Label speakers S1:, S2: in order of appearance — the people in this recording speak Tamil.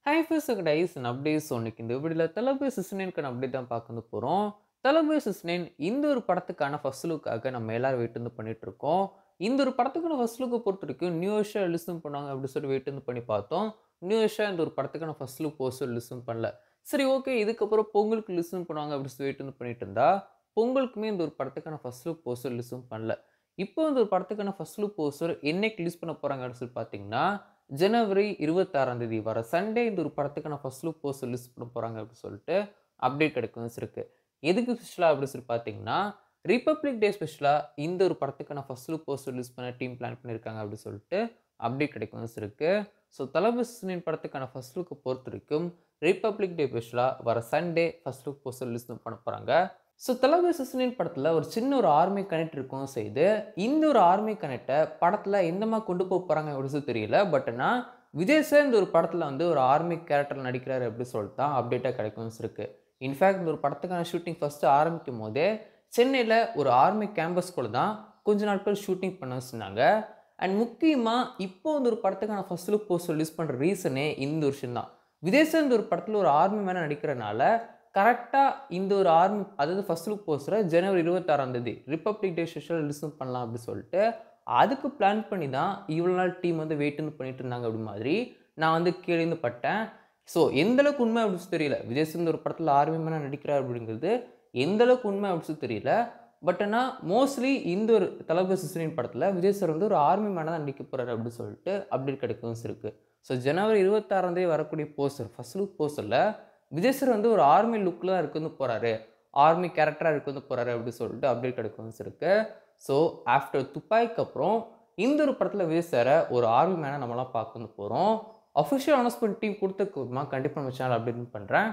S1: ஹாய் ஃபர்ஸ்ட் கைஸ் அப்டேட்ஸ் ஒன்றுக்கு இந்த வீடியோவில் தளபதி சிஸ்னேனுக்கான அப்டேட் தான் பார்க்க போகிறோம். தளபதி சிஸ்னேன் இந்த ஒரு படத்துக்கான ஃபர்ஸ்ட் லுக்காக நம்ம எல்லாரும் வெயிட் வந்து பண்ணிட்டு இருக்கோம். இந்த ஒரு படத்துக்கான ஃபர்ஸ்ட் லுக்கை பொறுத்த வரைக்கும் நியூ இயர்ஷா லிசன் பண்ணுவாங்க அப்படின்னு சொல்லி வெயிட் வந்து பண்ணி பார்த்தோம். நியூ இயர்ஷா இந்த ஒரு படத்துக்கான ஃபர்ஸ்ட் லுக் போஸ்டர் லிசன் பண்ணல. சரி ஓகே, இதுக்கப்புறம் பொங்கலுக்கு லிசன் பண்ணுவாங்க அப்படின்னு சொல்லி வெயிட் வந்து பண்ணிட்டு இருந்தா பொங்கலுக்குமே இந்த ஒரு படத்துக்கான ஃபர்ஸ்ட் லுக் போஸ்டர் லிசன் பண்ணல. இப்போ இந்த ஒரு படத்துக்கான ஃபர்ஸ்ட் லுக் போஸ்டர் என்னைக்கு ரிலீஸ் பண்ண போறாங்க அப்படின்னு சொல்லி பார்த்தீங்கன்னா ஜனவரி 26ஆம் தேதி வர சண்டே இந்த ஒரு படத்துக்கான ஃபர்ஸ்ட் லுக் போஸ்டர் ரிலீஸ் பண்ண போறாங்க அப்படின்னு சொல்லிட்டு அப்டேட் கிடைக்கும் இருக்கு. எதுக்கு ஸ்பெஷலா அப்படின்னு சொல்லி பார்த்தீங்கன்னா ரிபப்ளிக் டே ஸ்பெஷலா இந்த ஒரு படத்துக்கான ஃபர்ஸ்ட் லுக் போஸ்டர் ரிலீஸ் பண்ண டீம் பிளான் பண்ணியிருக்காங்க அப்படின்னு சொல்லிட்டு அப்டேட் கிடைக்கும் இருக்கு. ஸோ தளபதி படத்துக்கான ஃபர்ஸ்ட் லுக்கை பொறுத்த வரைக்கும் ரிபப்ளிக் டே ஸ்பெஷலா வர Sunday first look poster release பண்ண போறாங்க. ஸோ தளபதி சிசுனின் படத்தில் ஒரு சின்ன ஒரு ஆர்மி கனெக்ட் இருக்கும் செய்து இந்த ஒரு ஆர்மி கனெக்டை படத்தில் எந்தமா கொண்டு போக போகிறாங்க அப்படின்னு தெரியல. பட் ஆனால் விஜய் சார் இந்த ஒரு படத்தில் வந்து ஒரு ஆர்மி கேரக்டர் நடிக்கிறாரு அப்படின்னு சொல்லிட்டு தான் அப்டேட்டாக கிடைக்கும் இருக்கு. இன்ஃபேக்ட் இந்த ஒரு படத்துக்கான ஷூட்டிங் ஃபஸ்ட்டு ஆரம்பிக்கும் போதே சென்னையில் ஒரு ஆர்மி கேம்பஸ்குள்ள தான் கொஞ்ச நாட்கள் ஷூட்டிங் பண்ண வச்சுருந்தாங்க. அண்ட் முக்கியமாக இப்போ இந்த ஒரு படத்துக்கான ஃபர்ஸ்ட் லுக் போஸ்ட் ரிலீஸ் பண்ணுற ரீசனே இந்த விஷயம் தான். விஜய் சார் இந்த ஒரு படத்தில் ஒரு ஆர்மி மேலே நடிக்கிறனால கரெக்டாக இந்த ஒரு ஆர்மி அதாவது ஃபர்ஸ்ட் லுக் போஸ்டரை ஜனவரி 26ஆம் தேதி ரிபப்ளிக் டே ஸ்பெஷல் ரிலீஸ் பண்ணலாம் அப்படின்னு சொல்லிட்டு அதுக்கு பிளான் பண்ணி தான் இவ்வளோ நாள் டீம் வந்து வெயிட் பண்ணிட்டு இருந்தாங்க அப்படி மாதிரி நான் வந்து கேள்விப்பட்டேன். ஸோ எந்தளவுக்கு உண்மை அப்படின்னு தெரியல. விஜய் சேதுபதி ஒரு படத்தில் ஆர்மி மேனாக நடிக்கிறார் அப்படிங்கிறது எந்தளவுக்கு உண்மை அப்படின்னு தெரியல. பட் ஆனால் மோஸ்ட்லி இந்த ஒரு தளபதி சிசுனின் படத்தில் விஜய் சார் வந்து ஒரு ஆர்மி மேனாக தான் நடிக்க போகிறாரு அப்படின்னு சொல்லிட்டு அப்டேட் கிடைக்கும் இருக்கு. ஸோ ஜனவரி 26ஆம் தேதி வரக்கூடிய போஸ்டர் ஃபர்ஸ்ட் லுக் போஸ்டரில் விஜய் சார் வந்து ஒரு ஆர்மி லுக்கில் தான் இருக்கு வந்து போகிறாரு, ஆர்மி கேரக்டராக இருக்கு வந்து போகிறாரு அப்படின்னு சொல்லிட்டு அப்டேட் கிடைக்கும் இருக்கு. ஸோ ஆஃப்டர் துப்பாய்க்கு அப்புறம் இந்த ஒரு படத்தில் விஜய் சாரை ஒரு ஆர்மி மேனை நம்மளாம் பார்க்க வந்து போகிறோம். அஃபிஷியல் அனௌன்ஸ்மெண்ட் டீம் கொடுத்ததுக்கு கண்டிப்பாக நம்ம சேனல் அப்டேட் பண்ணுறேன்.